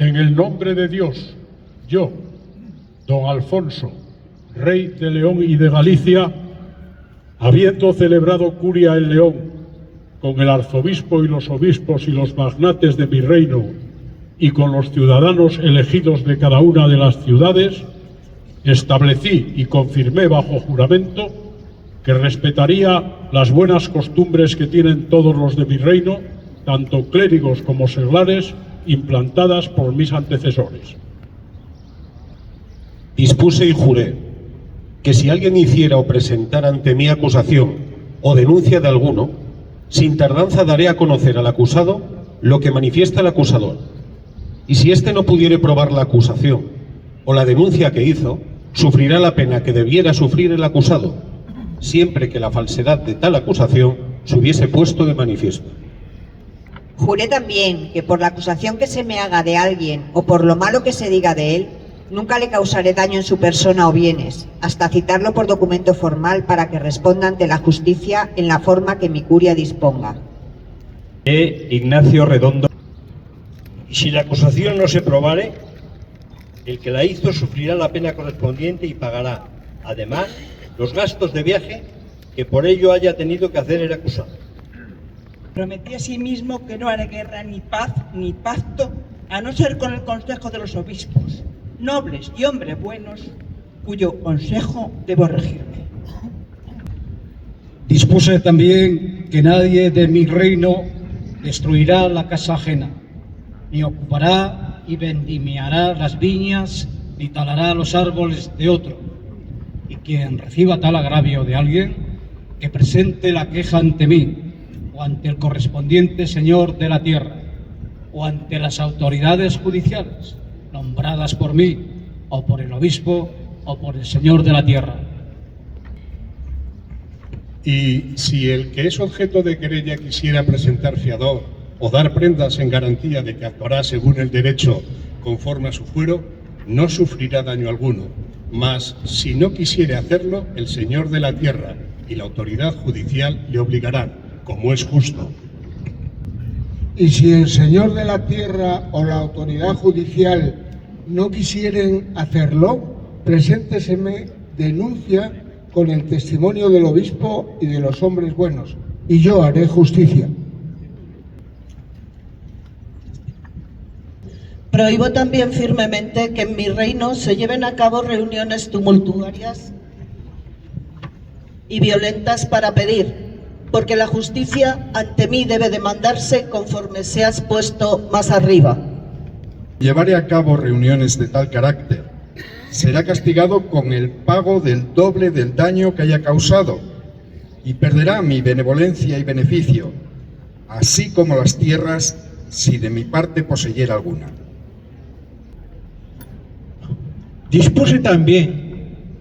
En el nombre de Dios, yo, don Alfonso, rey de León y de Galicia, habiendo celebrado curia en León con el arzobispo y los obispos y los magnates de mi reino y con los ciudadanos elegidos de cada una de las ciudades, establecí y confirmé bajo juramento que respetaría las buenas costumbres que tienen todos los de mi reino, tanto clérigos como seglares, implantadas por mis antecesores. Dispuse y juré que si alguien hiciera o presentara ante mí acusación o denuncia de alguno, sin tardanza daré a conocer al acusado lo que manifiesta el acusador. Y si éste no pudiere probar la acusación o la denuncia que hizo, sufrirá la pena que debiera sufrir el acusado, siempre que la falsedad de tal acusación se hubiese puesto de manifiesto. Juré también que por la acusación que se me haga de alguien o por lo malo que se diga de él, nunca le causaré daño en su persona o bienes, hasta citarlo por documento formal para que responda ante la justicia en la forma que mi curia disponga. Ignacio Redondo. Y si la acusación no se probare, el que la hizo sufrirá la pena correspondiente y pagará, además, los gastos de viaje que por ello haya tenido que hacer el acusado. Prometí asimismo que no haré guerra ni paz ni pacto, a no ser con el consejo de los obispos, nobles y hombres buenos, cuyo consejo debo regirme. Dispuse también que nadie de mi reino destruirá la casa ajena, ni ocupará y vendimiará las viñas, ni talará los árboles de otro. Y quien reciba tal agravio de alguien, que presente la queja ante mí, o ante el correspondiente señor de la tierra, o ante las autoridades judiciales, nombradas por mí, o por el obispo, o por el señor de la tierra. Y si el que es objeto de querella quisiera presentar fiador o dar prendas en garantía de que actuará según el derecho conforme a su fuero, no sufrirá daño alguno, mas si no quisiere hacerlo, el señor de la tierra y la autoridad judicial le obligarán, como es justo. Y si el señor de la tierra o la autoridad judicial no quisieren hacerlo, presénteseme denuncia con el testimonio del obispo y de los hombres buenos, y yo haré justicia. Prohíbo también firmemente que en mi reino se lleven a cabo reuniones tumultuarias y violentas para pedir, porque la justicia ante mí debe demandarse conforme se ha expuesto más arriba. Llevaré a cabo reuniones de tal carácter. Será castigado con el pago del doble del daño que haya causado y perderá mi benevolencia y beneficio, así como las tierras, si de mi parte poseyera alguna. Dispuse también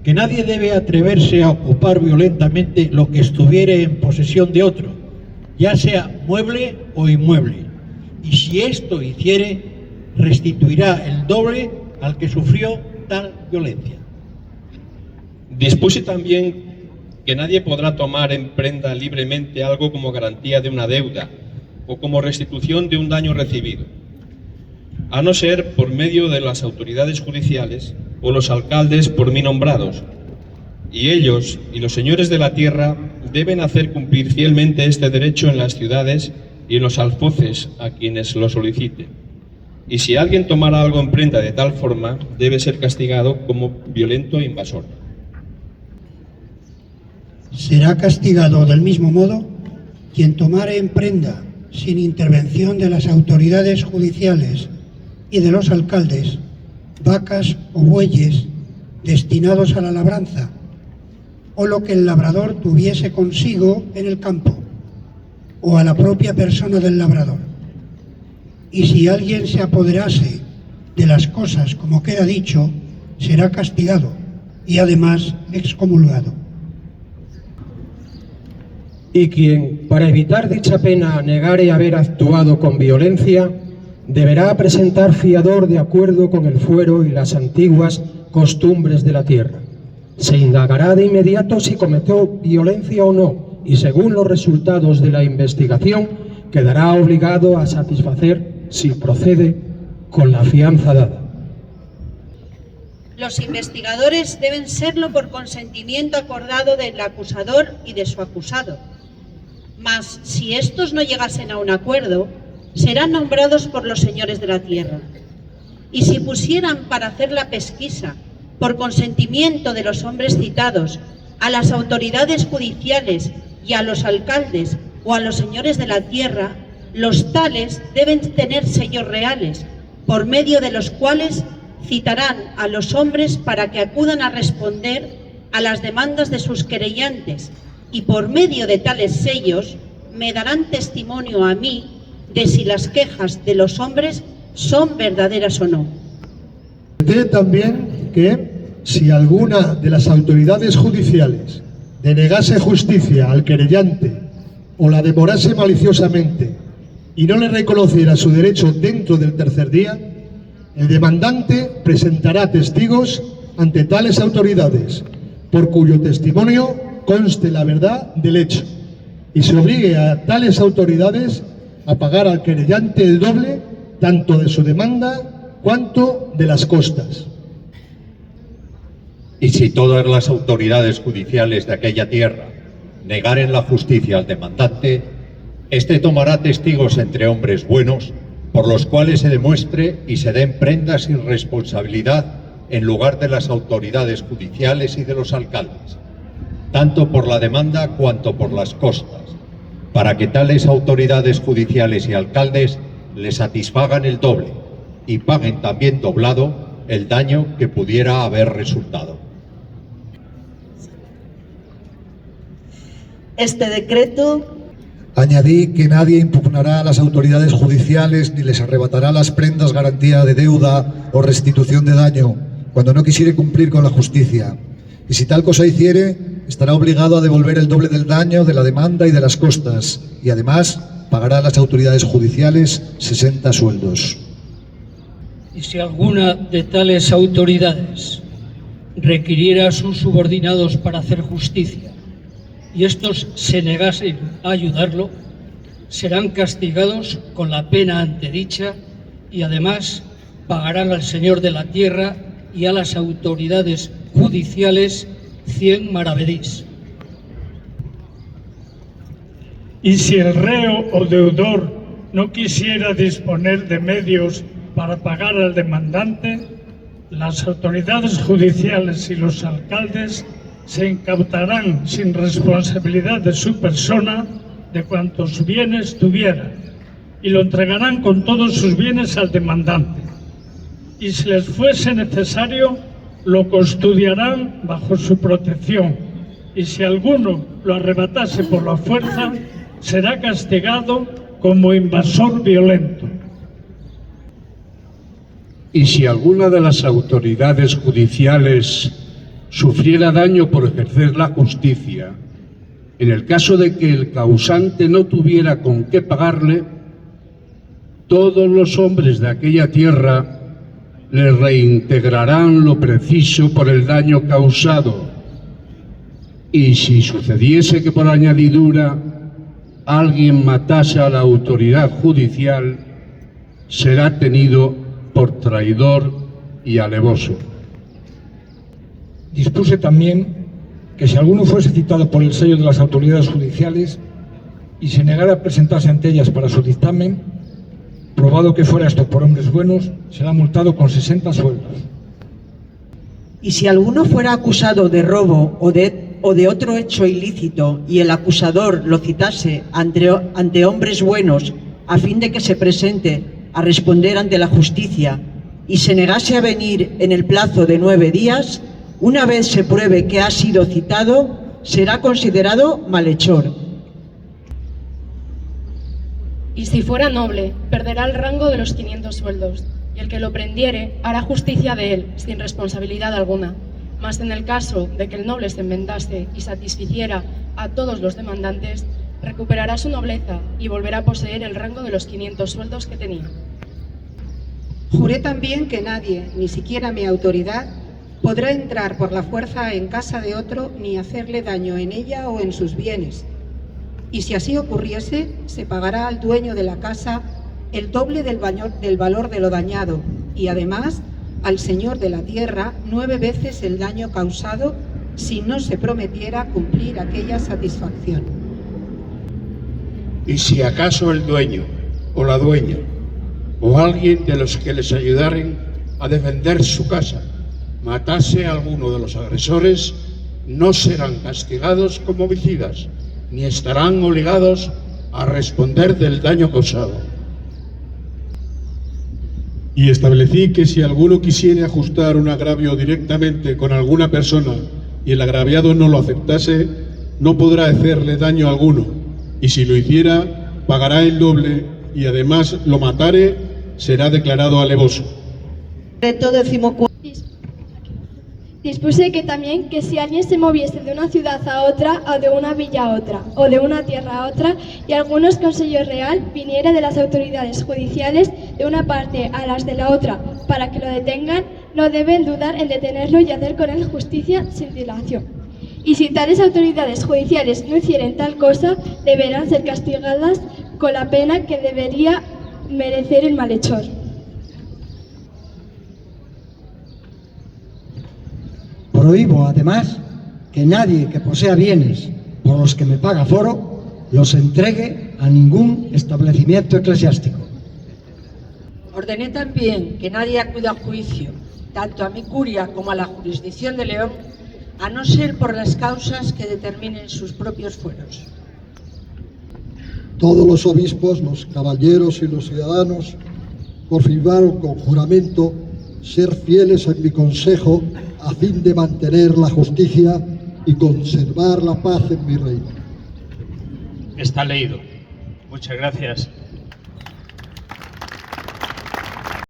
que nadie debe atreverse a ocupar violentamente lo que estuviere en posesión de otro, ya sea mueble o inmueble, y si esto hiciere, restituirá el doble al que sufrió tal violencia. Dispuse también que nadie podrá tomar en prenda libremente algo como garantía de una deuda o como restitución de un daño recibido, a no ser por medio de las autoridades judiciales o los alcaldes por mí nombrados, y ellos y los señores de la tierra deben hacer cumplir fielmente este derecho en las ciudades y en los alfoces a quienes lo soliciten. Y si alguien tomara algo en prenda de tal forma, debe ser castigado como violento e invasor. Será castigado del mismo modo quien tomare en prenda, sin intervención de las autoridades judiciales y de los alcaldes, vacas o bueyes destinados a la labranza, o lo que el labrador tuviese consigo en el campo, o a la propia persona del labrador. Y si alguien se apoderase de las cosas como queda dicho, será castigado y además excomulgado. Y quien, para evitar dicha pena, negare haber actuado con violencia, deberá presentar fiador de acuerdo con el fuero y las antiguas costumbres de la tierra. Se indagará de inmediato si cometió violencia o no, y según los resultados de la investigación, quedará obligado a satisfacer, si procede, con la fianza dada. Los investigadores deben serlo por consentimiento acordado del acusador y de su acusado. Mas, si estos no llegasen a un acuerdo, serán nombrados por los señores de la tierra. Y si pusieran para hacer la pesquisa, por consentimiento de los hombres citados, a las autoridades judiciales y a los alcaldes o a los señores de la tierra, los tales deben tener sellos reales, por medio de los cuales citarán a los hombres para que acudan a responder a las demandas de sus querellantes, y por medio de tales sellos me darán testimonio a mí de si las quejas de los hombres son verdaderas o no. También que si alguna de las autoridades judiciales denegase justicia al querellante o la demorase maliciosamente y no le reconociera su derecho dentro del tercer día, el demandante presentará testigos ante tales autoridades, por cuyo testimonio conste la verdad del hecho, y se obligue a tales autoridades a pagar al querellante el doble tanto de su demanda cuanto de las costas. Y si todas las autoridades judiciales de aquella tierra negaren la justicia al demandante, éste tomará testigos entre hombres buenos, por los cuales se demuestre y se den prendas sin responsabilidad en lugar de las autoridades judiciales y de los alcaldes, tanto por la demanda cuanto por las costas, para que tales autoridades judiciales y alcaldes le satisfagan el doble y paguen también doblado el daño que pudiera haber resultado. Este decreto. Añadí que nadie impugnará a las autoridades judiciales ni les arrebatará las prendas garantía de deuda o restitución de daño cuando no quisiere cumplir con la justicia. Y si tal cosa hiciere, estará obligado a devolver el doble del daño, de la demanda y de las costas, y además pagará a las autoridades judiciales 60 sueldos. Y si alguna de tales autoridades requiriera a sus subordinados para hacer justicia, y estos se negasen a ayudarlo, serán castigados con la pena antedicha y además pagarán al señor de la tierra y a las autoridades judiciales 100 maravedís. Y si el reo o deudor no quisiera disponer de medios para pagar al demandante, las autoridades judiciales y los alcaldes se incautarán sin responsabilidad de su persona de cuantos bienes tuviera y lo entregarán con todos sus bienes al demandante. Y si les fuese necesario, lo custodiarán bajo su protección, y si alguno lo arrebatase por la fuerza, será castigado como invasor violento. Y si alguna de las autoridades judiciales sufriera daño por ejercer la justicia, en el caso de que el causante no tuviera con qué pagarle, todos los hombres de aquella tierra le reintegrarán lo preciso por el daño causado. Y si sucediese que por añadidura alguien matase a la autoridad judicial, será tenido por traidor y alevoso. Dispuse también que si alguno fuese citado por el sello de las autoridades judiciales y se negara a presentarse ante ellas para su dictamen, probado que fuera esto por hombres buenos, será multado con 60 sueldos. Y si alguno fuera acusado de robo o de otro hecho ilícito y el acusador lo citase ante hombres buenos a fin de que se presente a responder ante la justicia y se negase a venir en el plazo de 9 días, una vez se pruebe que ha sido citado, será considerado malhechor. Y si fuera noble, perderá el rango de los 500 sueldos, y el que lo prendiere hará justicia de él, sin responsabilidad alguna. Mas en el caso de que el noble se enmendase y satisficiera a todos los demandantes, recuperará su nobleza y volverá a poseer el rango de los 500 sueldos que tenía. Juré también que nadie, ni siquiera mi autoridad, podrá entrar por la fuerza en casa de otro ni hacerle daño en ella o en sus bienes. Y si así ocurriese, se pagará al dueño de la casa el doble del valor de lo dañado y además al señor de la tierra 9 veces el daño causado si no se prometiera cumplir aquella satisfacción. Y si acaso el dueño o la dueña o alguien de los que les ayudaren a defender su casa matase a alguno de los agresores, no serán castigados como homicidas, ni estarán obligados a responder del daño causado. Y establecí que si alguno quisiere ajustar un agravio directamente con alguna persona y el agraviado no lo aceptase, no podrá hacerle daño alguno, y si lo hiciera, pagará el doble, y además lo matare, será declarado alevoso. Decreto 14. Dispuse que también que si alguien se moviese de una ciudad a otra, o de una villa a otra, o de una tierra a otra, y algunos consejo real viniera de las autoridades judiciales de una parte a las de la otra, para que lo detengan, no deben dudar en detenerlo y hacer con él justicia sin dilación. Y si tales autoridades judiciales no hicieren tal cosa, deberán ser castigadas con la pena que debería merecer el malhechor. Prohíbo, además, que nadie que posea bienes por los que me paga foro los entregue a ningún establecimiento eclesiástico. Ordené también que nadie acuda a juicio, tanto a mi curia como a la jurisdicción de León, a no ser por las causas que determinen sus propios fueros. Todos los obispos, los caballeros y los ciudadanos confirmaron con juramento ser fieles en mi consejo a fin de mantener la justicia y conservar la paz en mi reino. Está leído. Muchas gracias.